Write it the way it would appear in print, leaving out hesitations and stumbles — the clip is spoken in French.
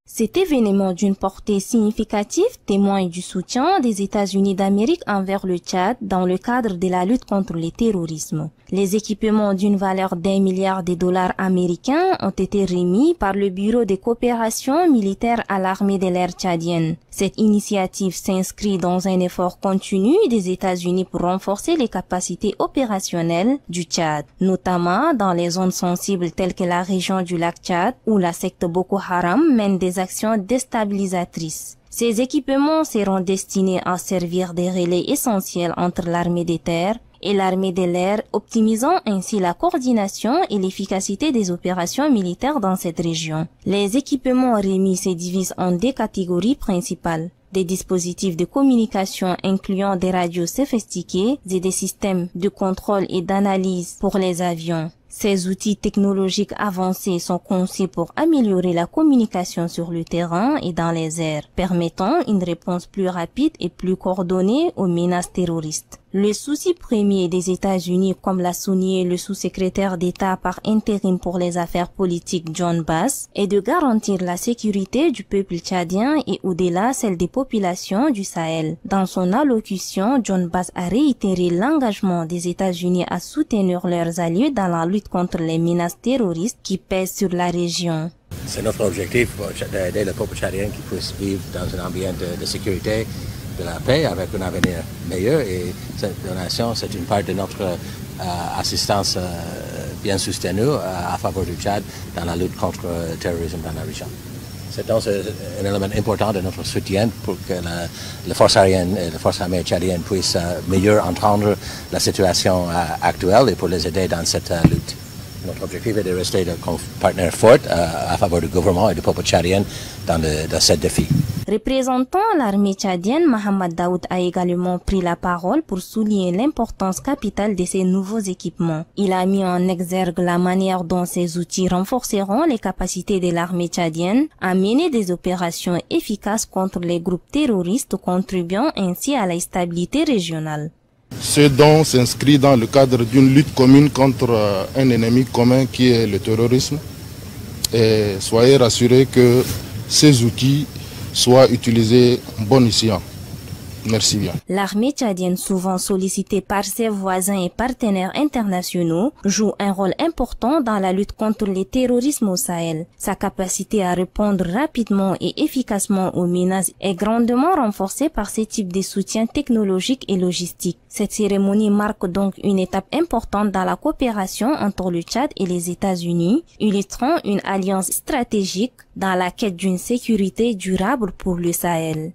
Cet événement d'une portée significative témoigne du soutien des États-Unis d'Amérique envers le Tchad dans le cadre de la lutte contre le terrorisme. Les équipements d'une valeur d'1 milliard de dollars américains ont été remis par le Bureau de coopération militaire à l'armée de l'air tchadienne. Cette initiative s'inscrit dans un effort continu des États-Unis pour renforcer les capacités opérationnelles du Tchad, notamment dans les zones sensibles telles que la région du lac Tchad où la secte Boko Haram mène des actions déstabilisatrices. Ces équipements seront destinés à servir de relais essentiels entre l'armée des terres et l'armée de l'air, optimisant ainsi la coordination et l'efficacité des opérations militaires dans cette région. Les équipements remis se divisent en deux catégories principales. Des dispositifs de communication incluant des radios sophistiquées et des systèmes de contrôle et d'analyse pour les avions. Ces outils technologiques avancés sont conçus pour améliorer la communication sur le terrain et dans les airs, permettant une réponse plus rapide et plus coordonnée aux menaces terroristes. Le souci premier des États-Unis, comme l'a souligné le sous-secrétaire d'État par intérim pour les affaires politiques John Bass, est de garantir la sécurité du peuple tchadien et au-delà celle des populations du Sahel. Dans son allocution, John Bass a réitéré l'engagement des États-Unis à soutenir leurs alliés dans la lutte contre les menaces terroristes qui pèsent sur la région. C'est notre objectif d'aider le peuple tchadien qui puisse vivre dans un ambiance de sécurité, de la paix, avec un avenir meilleur. Et cette donation, c'est une part de notre assistance bien soutenue à faveur du Tchad dans la lutte contre le terrorisme dans la région. C'est donc un élément important de notre soutien pour que les forces aériennes et les forces armées tchadiennes puissent mieux entendre la situation actuelle et pour les aider dans cette lutte. Notre objectif est de rester un partenaire fort à faveur du gouvernement et du peuple tchadien dans ce défi. Représentant l'armée tchadienne, Mohamed Daoud a également pris la parole pour souligner l'importance capitale de ces nouveaux équipements. Il a mis en exergue la manière dont ces outils renforceront les capacités de l'armée tchadienne à mener des opérations efficaces contre les groupes terroristes, contribuant ainsi à la stabilité régionale. Ce don s'inscrit dans le cadre d'une lutte commune contre un ennemi commun qui est le terrorisme. Et soyez rassurés que ces outils soient utilisés bon escient. Merci bien. L'armée tchadienne, souvent sollicitée par ses voisins et partenaires internationaux, joue un rôle important dans la lutte contre le terrorisme au Sahel. Sa capacité à répondre rapidement et efficacement aux menaces est grandement renforcée par ce type de soutien technologique et logistique. Cette cérémonie marque donc une étape importante dans la coopération entre le Tchad et les États-Unis, illustrant une alliance stratégique dans la quête d'une sécurité durable pour le Sahel.